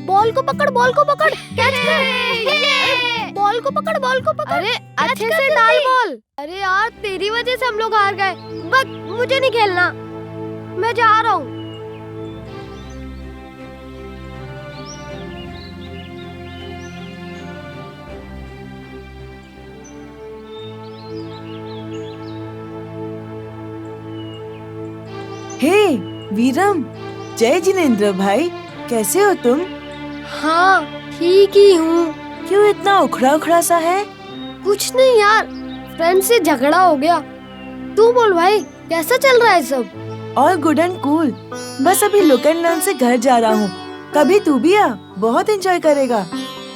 Ball को पकड़, ball को पकड़, कैच कर, बॉल को पकड़, बॉल को पकड़। अरे अच्छे से डाल बॉल। अरे यार तेरी वजह से हम लोग हार गए। बस मुझे नहीं खेलना, मैं जा रहा हूँ। हे वीरम, जय जिनेंद्र भाई, कैसे हो तुम? हाँ ठीक ही हूँ। क्यों इतना उखड़ा उखड़ा सा है? कुछ नहीं यार, फ्रेंड से झगड़ा हो गया। तू बोल भाई, कैसा चल रहा है सब? All good and cool. बस अभी लुक एंड लर्न से घर जा रहा हूँ। कभी तू भी आ, बहुत एंजॉय करेगा।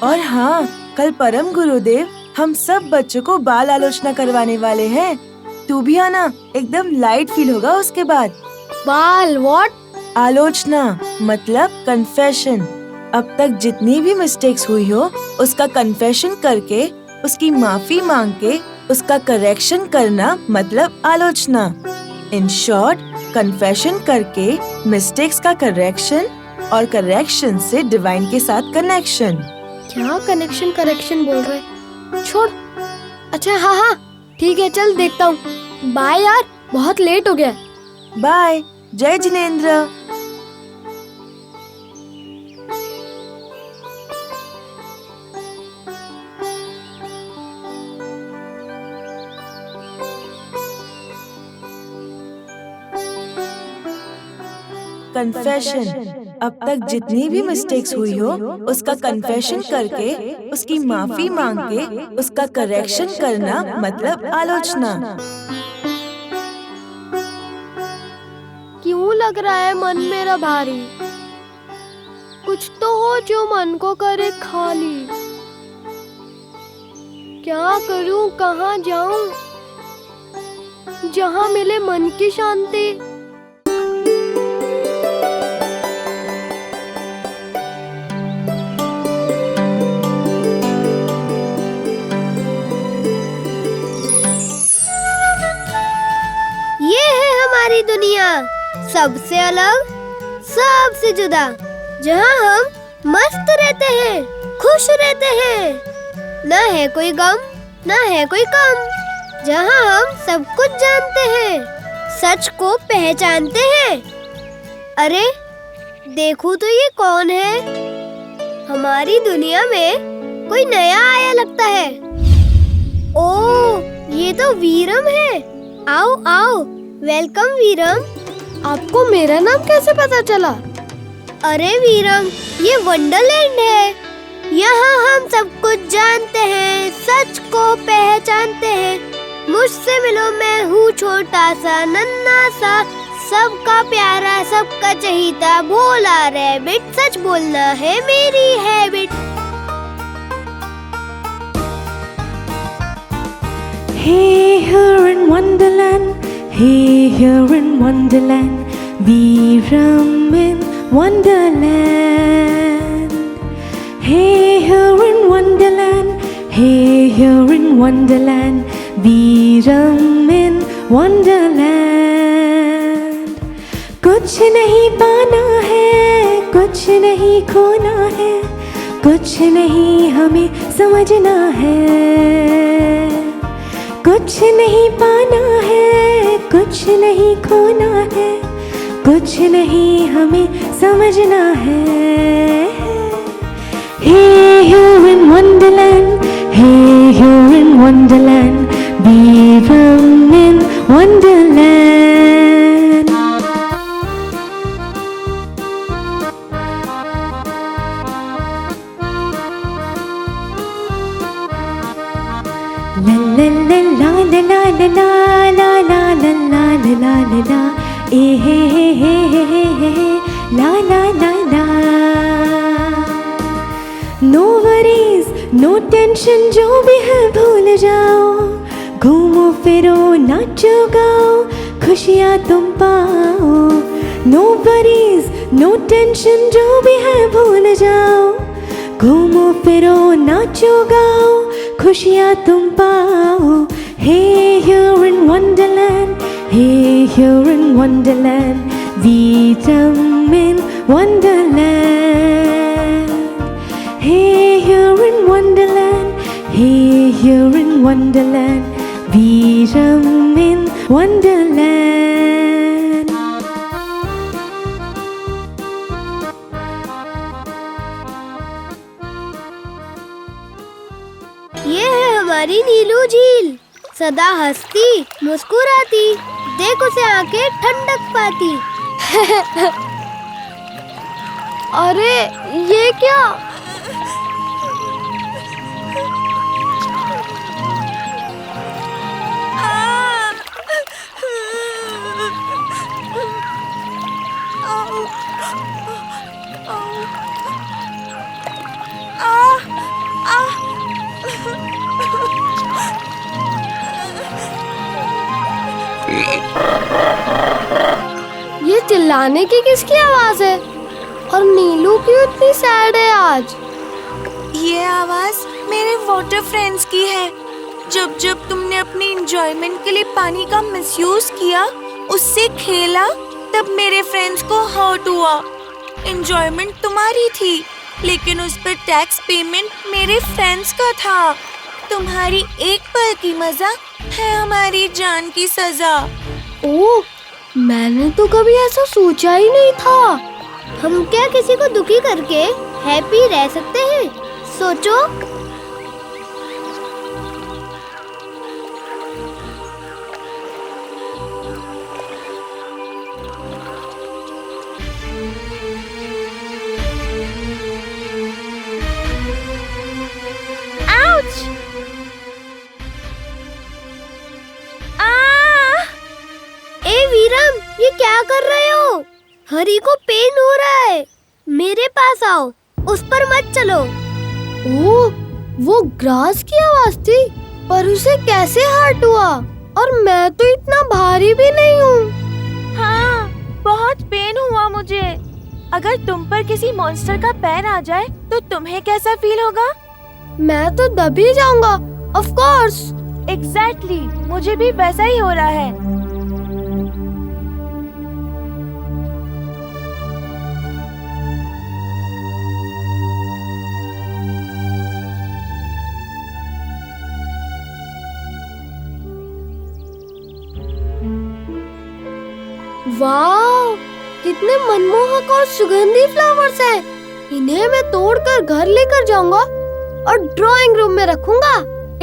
और हाँ, कल परम गुरुदेव हम सब बच्चों को बाल आलोचना करवाने वाले हैं। तू भी आना, एकदम लाइट फील होगा उसके बाद। बाल व्हाट? आलोचना मतलब कन्फेशन। अब तक जितनी भी मिस्टेक्स हुई हो उसका कन्फेशन करके, उसकी माफी मांग के उसका करेक्शन करना मतलब आलोचना। इन शॉर्ट, कन्फेशन करके मिस्टेक्स का करेक्शन और करेक्शन से डिवाइन के साथ कनेक्शन। क्या कनेक्शन करेक्शन बोल रहे? छोड़। अच्छा हाँ हाँ ठीक है, चल देखता हूँ। बाय यार, बहुत लेट हो गया। बाय, जय जिनेंद्र। कन्फेशन। अब तक जितनी भी मिस्टेक्स हुई हो उसका कन्फेशन करके, उसकी माफी मांग के उसका करेक्शन करना मतलब आलोचना। क्यों लग रहा है मन मेरा भारी? कुछ तो हो जो मन को करे खाली। क्या करूं, कहाँ जाऊं, जहाँ मिले मन की शांति। ये है हमारी दुनिया, सबसे अलग, सबसे जुदा, जहाँ हम मस्त रहते हैं, खुश रहते हैं, न है कोई गम, न है कोई कम, जहाँ हम सब कुछ जानते हैं, सच को पहचानते हैं। अरे देखो तो ये कौन है? हमारी दुनिया में कोई नया आया लगता है। ओह, ये तो वीरम है। आओ आओ, वेलकम वीरम। आपको मेरा नाम कैसे पता चला? अरे वीरम, ये वंडरलैंड है। यहाँ हम सब कुछ जानते हैं, सच को पहचानते हैं। मुझसे मिलो, मैं हूँ छोटा सा, नन्हा सा, सबका प्यारा, सबका चहीता, भोला रैबिट। सच बोलना है मेरी habit. Hey, here in Wonderland, hey, here in Wonderland, Veeram in Wonderland. Hey, here in Wonderland, hey, here in Wonderland, Veeram in Wonderland. कुछ नहीं पाना है, कुछ नहीं खोना है, कुछ नहीं हमें समझना है। कुछ नहीं पाना है, कुछ नहीं खोना है, कुछ नहीं हमें समझना है। Hey, here in Wonderland, hey, here in Wonderland, Veeram in Wonderland. La la la la la la la la la la la la la la, eh hey hey hey hey hey, la la la la. No worries, no tension, जो भी है भूल जाओ, घूमो फिरो नाचो गाओ, खुशियाँ तुम पाओ। No worries, no tension, जो भी है भूल जाओ, घूमो फिरो नाचो गाओ, खुशियाँ तुम पाओ। Hey, here in Wonderland, hey, here in Wonderland, Veeram in Wonderland. Hey, here in Wonderland, hey, here in Wonderland, Veeram in Wonderland. ये है हमारी नीलू झील, सदा हंसती मुस्कुराती, देख उसे आके ठंडक पाती। अरे ये क्या? ये चिल्लाने की किसकी आवाज है? और नीलू क्यों इतनी सैड है आज? ये आवाज मेरे वाटर फ्रेंड्स की है। जब जब तुमने अपनी एंजॉयमेंट के लिए पानी का मिसयूज किया, उससे खेला, तब मेरे फ्रेंड्स को हर्ट हुआ। एंजॉयमेंट तुम्हारी थी, लेकिन उस पर टैक्स पेमेंट मेरे फ्रेंड्स का था। तुम्हारी एक पल की मजा है हमारी जान की सजा। ओह, मैंने तो कभी ऐसा सोचा ही नहीं था। हम क्या किसी को दुखी करके हैप्पी रह सकते हैं? सोचो। ए वीरम, ये क्या कर रहे हो? हरी को पेन हो रहा है। मेरे पास आओ, उस पर मत चलो। ओह, वो ग्रास की आवाज थी, पर उसे कैसे हर्ट हुआ? और मैं तो इतना भारी भी नहीं हूँ। हाँ, बहुत पेन हुआ मुझे। अगर तुम पर किसी मॉन्स्टर का पैर आ जाए तो तुम्हें कैसा फील होगा? मैं तो दब ही जाऊंगा, ऑफ कोर्स। एग्जैक्टली, मुझे भी वैसा ही हो रहा है। वाह, कितने मनमोहक और सुगंधी फ्लावर्स हैं। इन्हें मैं तोड़कर घर लेकर जाऊंगा और ड्राइंग रूम में रखूंगा।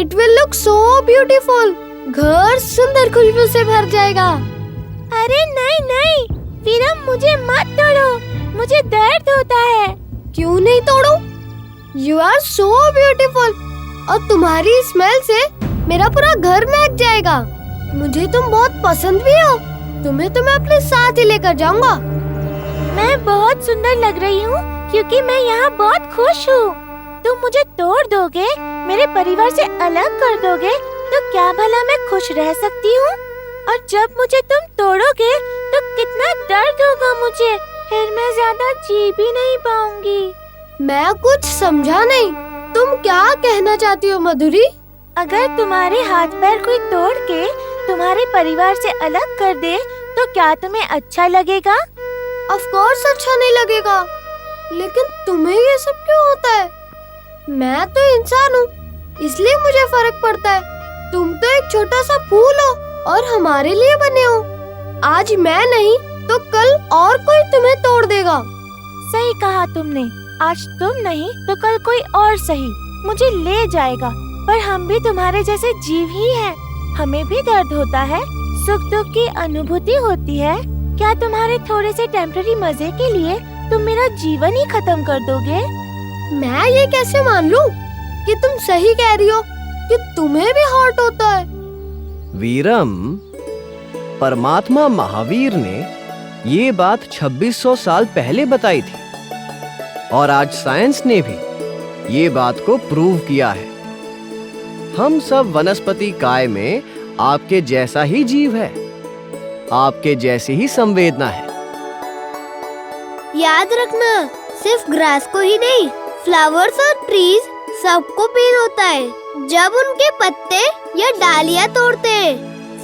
It will look so beautiful. घर सुंदर खुशबू से भर जाएगा। अरे नहीं नहीं, वीरम मुझे मत तोड़ो, मुझे दर्द होता है। क्यों नहीं तोड़ूं? यू आर सो ब्यूटीफुल और तुम्हारी स्मेल से मेरा पूरा घर महक जाएगा। मुझे तुम बहुत पसंद भी हो। तुम्हें तो मैं अपने साथ ही लेकर जाऊंगा। मैं बहुत सुंदर लग रही हूँ क्योंकि मैं यहाँ बहुत खुश हूँ। तुम मुझे तोड़ दोगे, मेरे परिवार से अलग कर दोगे, तो क्या भला मैं खुश रह सकती हूँ? और जब मुझे तुम तोड़ोगे तो कितना दर्द होगा मुझे, फिर मैं ज्यादा जी भी नहीं पाऊंगी। मैं कुछ समझा नहीं। तुम क्या कहना चाहती हो मधुरी? अगर तुम्हारे हाथ पैर कोई तोड़ के तुम्हारे परिवार से अलग कर दे तो क्या तुम्हें अच्छा लगेगा? ऑफ कोर्स अच्छा नहीं लगेगा, लेकिन तुम्हें ये सब क्यों होता है? मैं तो इंसान हूँ, इसलिए मुझे फर्क पड़ता है। तुम तो एक छोटा सा फूल हो और हमारे लिए बने हो। आज मैं नहीं तो कल और कोई तुम्हें तोड़ देगा। सही कहा तुमने, आज तुम नहीं तो कल कोई और सही मुझे ले जाएगा। पर हम भी तुम्हारे जैसे जीव ही हैं। हमें भी दर्द होता है, सुख दुख की अनुभूति होती है। क्या तुम्हारे थोड़े से टेम्पररी मजे के लिए तुम मेरा जीवन ही खत्म कर दोगे? मैं ये कैसे मान लूं कि तुम सही कह रही हो कि तुम्हें भी हर्ट होता है? वीरम, परमात्मा महावीर ने ये बात 2600 साल पहले बताई थी और आज साइंस ने भी ये बात को प्रूव किया है। हम सब वनस्पति काय में आपके जैसा ही जीव है, आपके जैसी ही संवेदना है। याद रखना, सिर्फ ग्रास को ही नहीं, फ्लावर्स और ट्रीज सबको पेन होता है जब उनके पत्ते या डालियां तोड़ते हैं।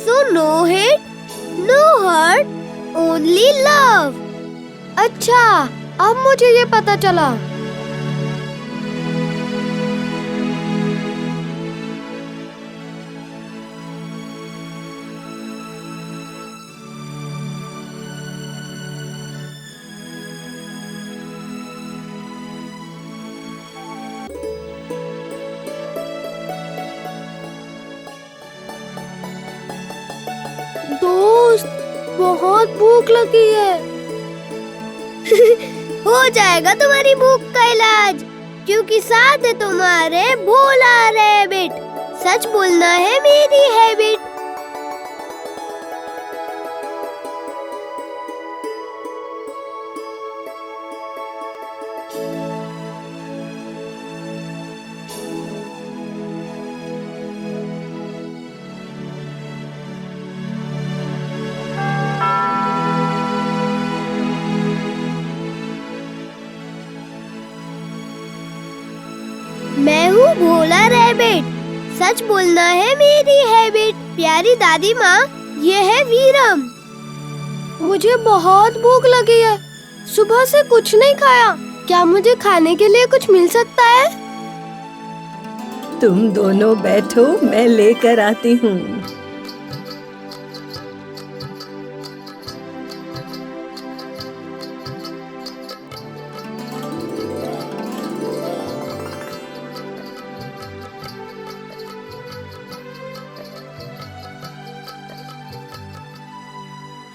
So no hate, no hurt, only love. अच्छा, अब मुझे ये पता चला। बहुत भूख लगी है। हो जाएगा तुम्हारी भूख का इलाज, क्योंकि साथ है तुम्हारे भोला रैबिट। सच बोलना है मेरी हैबिट। मैं हूँ भोला रैबिट, सच बोलना है मेरी हैबिट। प्यारी दादी माँ, ये है वीरम। मुझे बहुत भूख लगी है, सुबह से कुछ नहीं खाया। क्या मुझे खाने के लिए कुछ मिल सकता है? तुम दोनों बैठो, मैं लेकर आती हूँ।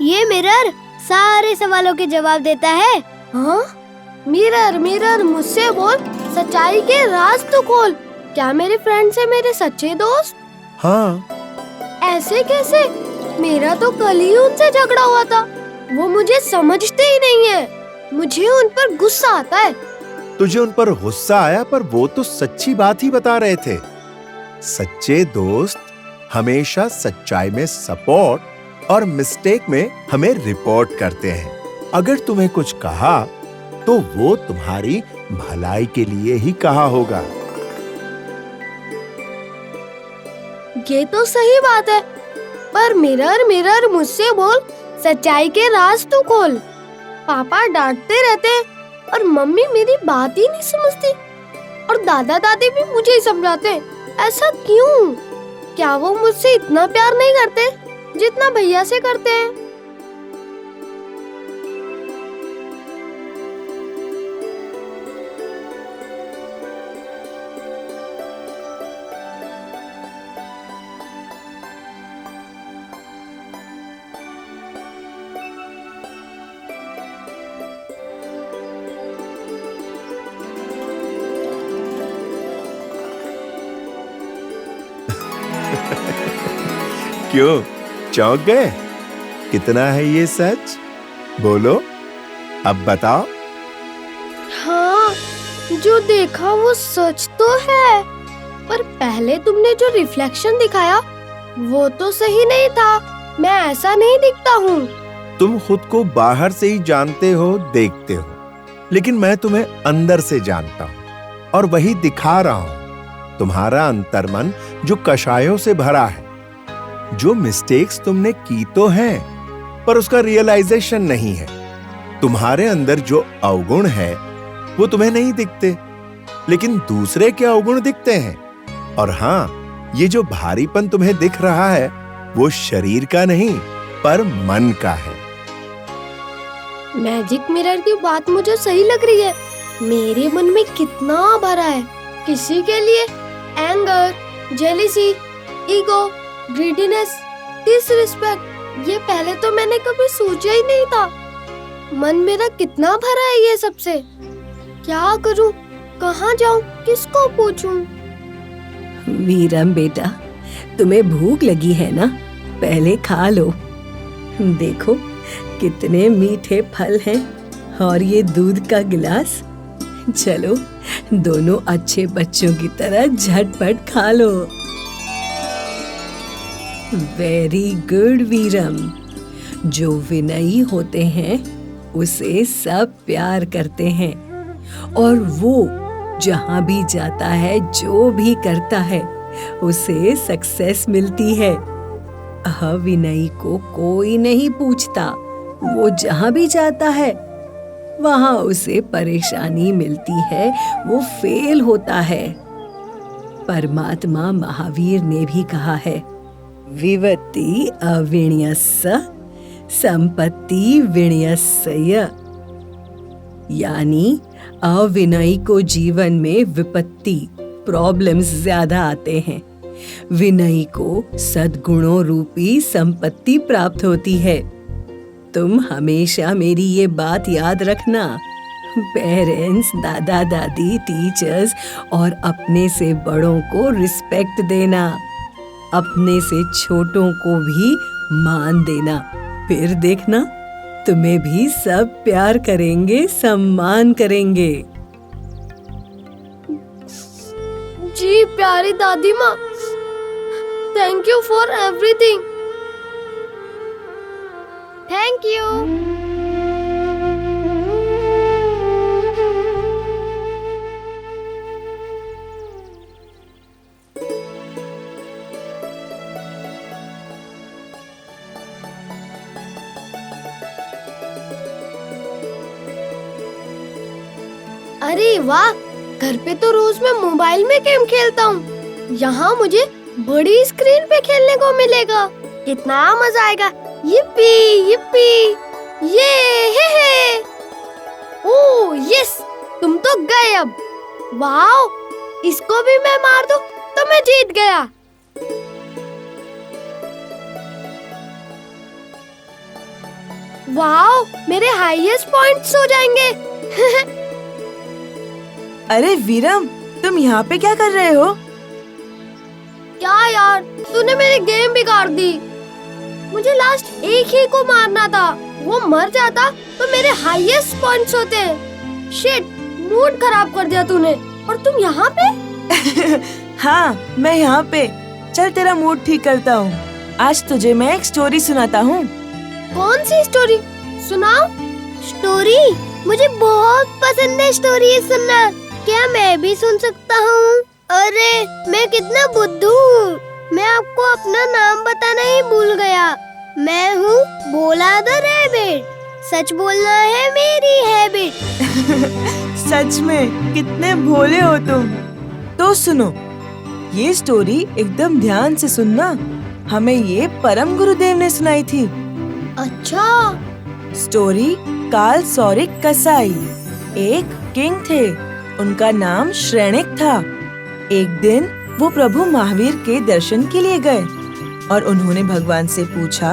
ये मिरर सारे सवालों के जवाब देता है। हाँ? मिरर मिरर मुझसे बोल, सच्चाई के राज तू खोल। क्या मेरे फ्रेंड्स है मेरे सच्चे दोस्त? हाँ। ऐसे कैसे? मेरा तो कल ही उनसे झगड़ा हुआ था। वो मुझे समझते ही नहीं है। मुझे उन पर गुस्सा आता है। तुझे उन पर गुस्सा आया, पर वो तो सच्ची बात ही बता रहे थे। सच्चे दोस्त हमेशा सच्चाई में सपोर्ट और मिस्टेक में हमें रिपोर्ट करते हैं। अगर तुम्हें कुछ कहा तो वो तुम्हारी भलाई के लिए ही कहा होगा। ये तो सही बात है, पर मिरर मिरर मुझसे बोल, सच्चाई के राज तू खोल। पापा डांटते रहते हैं और मम्मी मेरी बात ही नहीं समझती, और दादा दादी भी मुझे ही समझाते हैं। ऐसा क्यों? क्या वो मुझसे इतना प्यार नहीं करते जितना भैया से करते हैं? क्यों चौंक गए? कितना है ये सच? बोलो, अब बताओ। हाँ, जो देखा वो सच तो है, पर पहले तुमने जो रिफ्लेक्शन दिखाया वो तो सही नहीं था। मैं ऐसा नहीं दिखता हूँ। तुम खुद को बाहर से ही जानते हो, देखते हो, लेकिन मैं तुम्हें अंदर से जानता हूँ और वही दिखा रहा हूँ। तुम्हारा अंतर्मन जो कषायों से भरा है, जो मिस्टेक्स तुमने की तो हैं, पर उसका रियलाइजेशन नहीं है। तुम्हारे अंदर जो अवगुण है वो तुम्हें नहीं दिखते, लेकिन दूसरे के अवगुण दिखते हैं। और हाँ, ये जो भारीपन तुम्हें दिख रहा है वो शरीर का नहीं, पर मन का है। मैजिक मिरर की बात मुझे सही लग रही है। मेरे मन में कितना भरा है। किसी के लिए anger, jealousy, ego, greediness, disrespect. ये पहले तो मैंने कभी सोचा ही नहीं था। मन मेरा कितना भरा है ये सबसे। क्या करूं? कहाँ जाऊं? किसको पूछूं? वीरम बेटा, तुम्हें भूख लगी है ना? पहले खा लो। देखो कितने मीठे फल हैं और ये दूध का गिलास। चलो दोनों अच्छे बच्चों की तरह झटपट खा लो। Very good Viram. जो विनयी होते हैं उसे सब प्यार करते हैं, और वो जहां भी जाता है, जो भी करता है, उसे सक्सेस मिलती है। अविनयी को कोई नहीं पूछता। वो जहां भी जाता है वहां उसे परेशानी मिलती है, वो फेल होता है। परमात्मा महावीर ने भी कहा है, विवति अविण्यस्य संपत्ति विण्यस्य। यानी अविनयी को जीवन में विपत्ति, प्रॉब्लम्स ज्यादा आते हैं। विनयी को सद्गुणों रूपी संपत्ति प्राप्त होती है। तुम हमेशा मेरी ये बात याद रखना, पेरेंट्स, दादा दादी, टीचर्स और अपने से बड़ों को रिस्पेक्ट देना, अपने से छोटों को भी मान देना। फिर देखना तुम्हें भी सब प्यार करेंगे, सम्मान करेंगे। जी प्यारी दादी माँ, thank you for everything. Thank you. अरे वाह, घर पे तो रोज मैं मोबाइल में गेम खेलता हूँ, यहाँ मुझे बड़ी स्क्रीन पे खेलने को मिलेगा। कितना मजा आएगा। yippee yippee ये हे। ओह यस, तुम तो गए अब। वाओ, इसको भी मैं मार दूं तो मैं जीत गया। वाओ, मेरे हाईएस्ट पॉइंट्स हो जाएंगे। अरे वीरम, तुम यहाँ पे क्या कर रहे हो? क्या यार, तूने मेरी गेम बिगाड़ दी। मुझे लास्ट एक ही को मारना था, वो मर जाता तो मेरे हाईएस्ट पॉइंट्स होते। शिट, मूड खराब कर दिया तूने। और तुम यहाँ पे? हाँ, मैं यहाँ पे। चल तेरा मूड ठीक करता हूँ। आज तुझे मैं एक स्टोरी सुनाता हूँ। कौन सी स्टोरी? सुनाओ। स्टोरी? मुझे बहुत पसंद है स्टोरी सुनना। क्या मैं भी सुन सकता हूँ? अरे मैं कितना बुद्धू हूँ, मैं आपको अपना नाम बताना ही भूल गया। मैं हूँ भोला द रैबिट। सच बोलना है मेरी हैबिट। सच में कितने भोले हो तुम। तो सुनो, ये स्टोरी एकदम ध्यान से सुनना। हमें ये परम गुरुदेव ने सुनाई थी। अच्छा। स्टोरी काल सौरिक कसाई। एक किंग थे, उनका नाम श्रेणिक था। एक दिन वो प्रभु महावीर के दर्शन के लिए गए और उन्होंने भगवान से पूछा,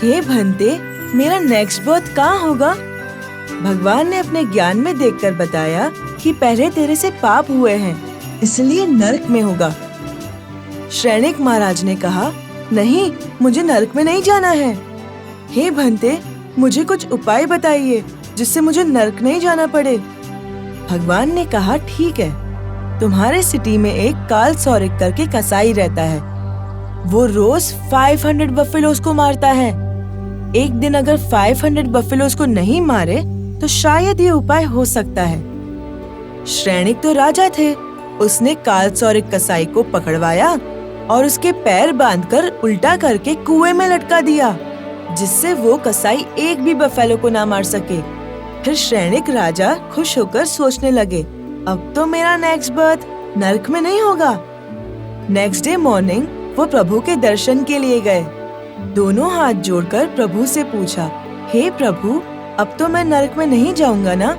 हे भंते, मेरा नेक्स्ट बर्थ कहाँ होगा? भगवान ने अपने ज्ञान में देखकर बताया कि पहले तेरे से पाप हुए हैं, इसलिए नरक में होगा। श्रेणिक महाराज ने कहा, नहीं, मुझे नरक में नहीं जाना है। हे भंते, मुझे कुछ उपाय बताइए जिससे मुझे नरक नहीं जाना पड़े। भगवान ने कहा, ठीक है, तुम्हारे सिटी में एक काल सौरिक करके कसाई रहता है। वो रोज 500 बफेलोज को मारता है। एक दिन अगर 500 बफेलोज को नहीं मारे तो शायद ये उपाय हो सकता है। श्रेणिक तो राजा थे, उसने काल सौरिक कसाई को पकड़वाया और उसके पैर बांधकर उल्टा करके कुएं में लटका दिया, जिससे वो कसाई एक भी बफेलो को ना मार सके। फिर श्रेणिक राजा खुश होकर सोचने लगे, अब तो मेरा नेक्स्ट बर्थ नरक में नहीं होगा। नेक्स्ट डे मॉर्निंग वो प्रभु के दर्शन के लिए गए। दोनों हाथ जोड़कर प्रभु से पूछा, हे प्रभु, अब तो मैं नरक में नहीं जाऊंगा ना?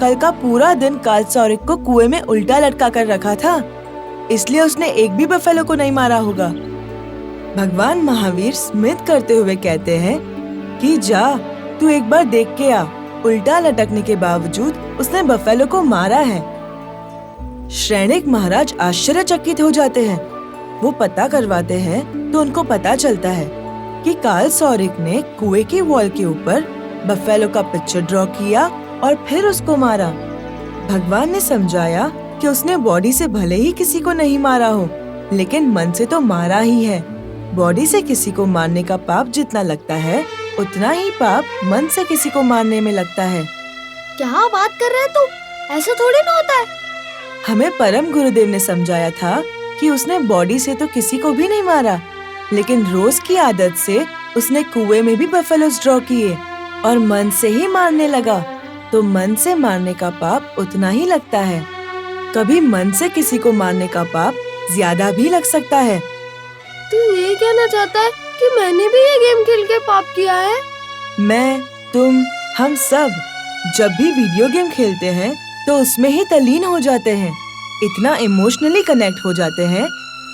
कल का पूरा दिन काल सौरिक को कुएं में उल्टा लटका कर रखा था, इसलिए उसने एक भी बफेलो को नहीं मारा होगा। भगवान महावीर स्मित करते हुए कहते हैं कि जा, तू एक बार देख के आ, उल्टा लटकने के बावजूद उसने बफेलो को मारा है। श्रेणिक महाराज आश्चर्यचकित हो जाते हैं। वो पता करवाते हैं तो उनको पता चलता है कि काल सौरिक ने कुएं की वॉल के ऊपर बफेलो का पिक्चर ड्रॉ किया और फिर उसको मारा। भगवान ने समझाया कि उसने बॉडी से भले ही किसी को नहीं मारा हो, लेकिन मन से तो मारा ही है। बॉडी से किसी को मारने का पाप जितना लगता है, उतना ही पाप मन से किसी को मारने में लगता है। क्या बात कर रहे तू? ऐसा थोड़ी ना होता है। हमें परम गुरुदेव ने समझाया था कि उसने बॉडी से तो किसी को भी नहीं मारा, लेकिन रोज की आदत से उसने कुएं में भी बफेलोज ड्रॉ किए और मन से ही मारने लगा, तो मन से मारने का पाप उतना ही लगता है। कभी मन से किसी को मारने का पाप ज्यादा भी लग सकता है। तू ये कहना चाहता है कि मैंने भी ये गेम खेल के पाप किया है? मैं, तुम, हम सब जब भी वीडियो गेम खेलते हैं तो उसमें ही तल्लीन हो जाते हैं, इतना इमोशनली कनेक्ट हो जाते हैं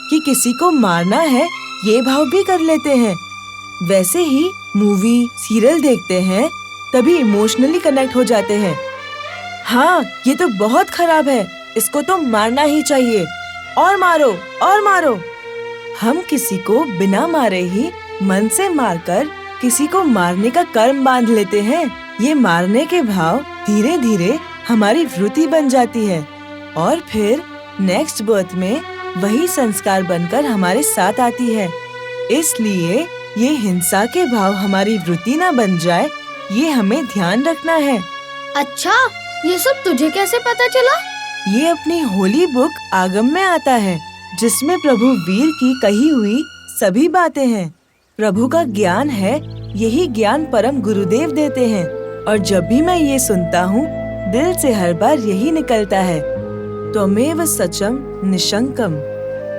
कि किसी को मारना है ये भाव भी कर लेते हैं। वैसे ही मूवी, सीरियल देखते हैं तभी इमोशनली कनेक्ट हो जाते हैं। हाँ, ये तो बहुत खराब है, इसको तो मारना ही चाहिए, और मारो और मारो। हम किसी को बिना मारे ही मन से मारकर किसी को मारने का कर्म बांध लेते हैं। ये मारने के भाव धीरे धीरे हमारी वृत्ति बन जाती है और फिर नेक्स्ट बर्थ में वही संस्कार बनकर हमारे साथ आती है। इसलिए ये हिंसा के भाव हमारी वृत्ति ना बन जाए, ये हमें ध्यान रखना है। अच्छा, ये सब तुझे कैसे पता चला? ये अपनी होली बुक आगम में आता है, जिसमें प्रभु वीर की कही हुई सभी बातें हैं। प्रभु का ज्ञान है, यही ज्ञान परम गुरुदेव देते हैं, और जब भी मैं ये सुनता हूँ दिल से हर बार यही निकलता है, त्वमेव सचम निशंकम।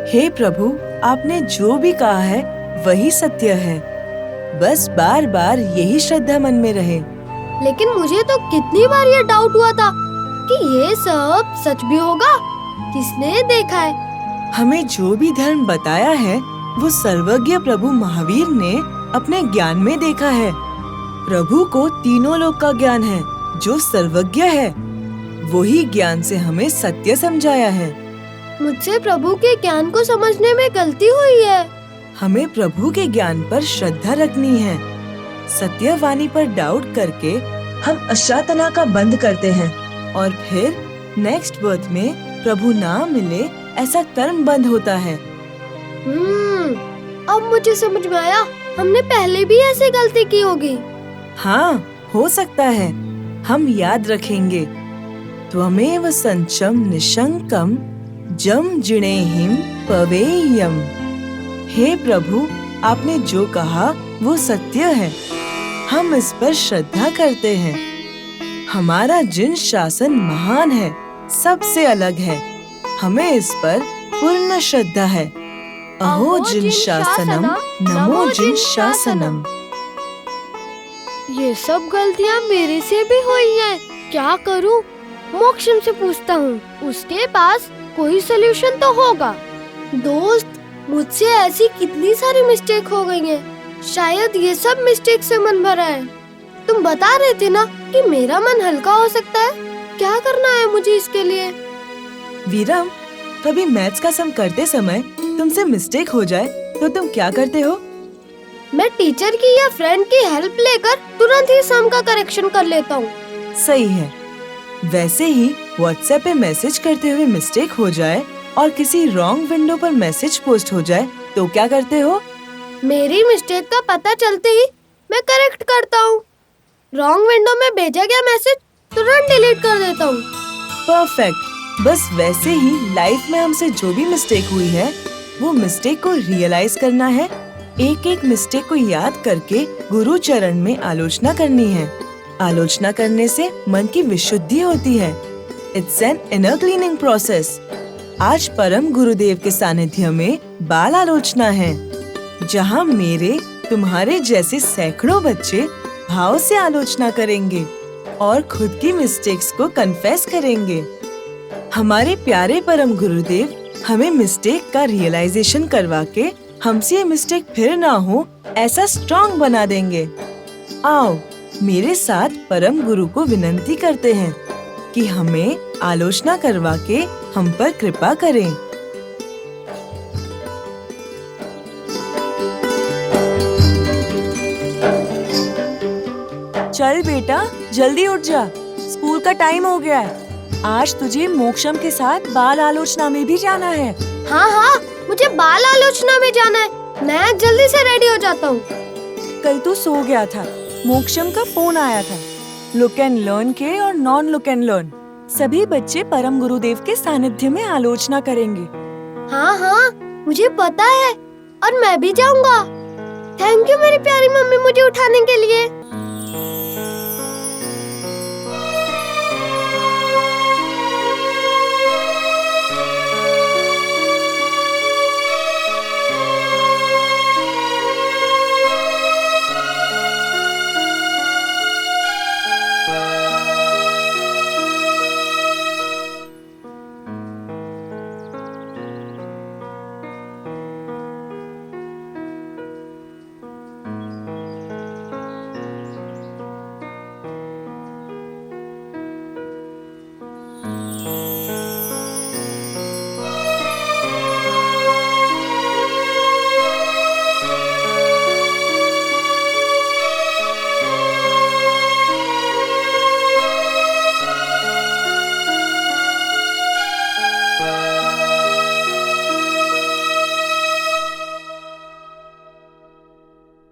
हे प्रभु, आपने जो भी कहा है वही सत्य है। बस बार बार यही श्रद्धा मन में रहे। लेकिन मुझे तो कितनी बार ये डाउट हुआ था कि ये सब सच भी होगा। किसने देखा है? हमें जो भी धर्म बताया है वो सर्वज्ञ प्रभु महावीर ने अपने ज्ञान में देखा है। प्रभु को तीनों लोक का ज्ञान है, जो सर्वज्ञ है वही ज्ञान से हमें सत्य समझाया है। मुझसे प्रभु के ज्ञान को समझने में गलती हुई है। हमें प्रभु के ज्ञान पर श्रद्धा रखनी है। सत्यवाणी पर डाउट करके हम अशातना का बंद करते हैं और फिर नेक्स्ट बर्थ में प्रभु ना मिले ऐसा कर्म बंद होता है। अब मुझे समझ में आया, हमने पहले भी ऐसी गलती की होगी। हाँ, हो सकता है। हम याद रखेंगे। त्वमेव संचम निशंकम जम जिणेहिम पवेयम। हे प्रभु, आपने जो कहा वो सत्य है, हम इस पर श्रद्धा करते हैं। हमारा जिन शासन महान है, सबसे अलग है, हमें इस पर पूर्ण श्रद्धा है। अहो जिन शासनम, नमो जिन शासनम। ये सब गलतियाँ मेरे से भी हुई हैं। क्या करूँ? मोक्षम से पूछता हूँ, उसके पास कोई सलूशन तो होगा। दोस्त, मुझसे ऐसी कितनी सारी मिस्टेक हो गई हैं। शायद ये सब मिस्टेक से मन भरा है। तुम बता रहे थे ना कि मेरा मन हल्का हो सकता है। क्या करना है मुझे इसके लिए? वीरम, कभी मैथ्स का सम करते समय तुमसे मिस्टेक हो जाए तो तुम क्या करते हो? मैं टीचर की या फ्रेंड की हेल्प लेकर तुरंत ही सम का करेक्शन कर लेता हूँ। सही है। वैसे ही व्हाट्सएप पे मैसेज करते हुए मिस्टेक हो जाए और किसी रॉन्ग विंडो पर मैसेज पोस्ट हो जाए तो क्या करते हो? मेरी मिस्टेक का पता चलते ही मैं करेक्ट करता हूँ। रॉन्ग विंडो में भेजा गया मैसेज तुरंत डिलीट कर देता हूँ। परफेक्ट। बस वैसे ही लाइफ में हमसे जो भी मिस्टेक हुई है वो मिस्टेक को रियलाइज करना है। एक एक मिस्टेक को याद करके गुरु चरण में आलोचना करनी है। आलोचना करने से मन की विशुद्धि होती है। It's an inner cleaning process. आज परम गुरुदेव के सानिध्य में बाल आलोचना है, जहाँ मेरे तुम्हारे जैसे सैकड़ों बच्चे भाव से आलोचना करेंगे और खुद की मिस्टेक्स को कन्फेस करेंगे। हमारे प्यारे परम गुरुदेव हमें मिस्टेक का रियलाइजेशन करवा के हमसे ये मिस्टेक फिर ना हो ऐसा स्ट्रॉन्ग बना देंगे। आओ मेरे साथ परम गुरु को विनंती करते हैं कि हमें आलोचना करवा के हम पर कृपा करें। चल बेटा, जल्दी उठ जा, स्कूल का टाइम हो गया है। आज तुझे मोक्षम के साथ बाल आलोचना में भी जाना है। हाँ, मुझे बाल आलोचना में जाना है। मैं जल्दी से रेडी हो जाता हूँ। कल तू सो गया था, मोक्षम का फोन आया था। लुक एंड लर्न के और नॉन लुक एंड लर्न सभी बच्चे परम गुरुदेव के सानिध्य में आलोचना करेंगे। हाँ, मुझे पता है और मैं भी जाऊंगा। थैंक यू मेरी प्यारी मम्मी मुझे उठाने के लिए।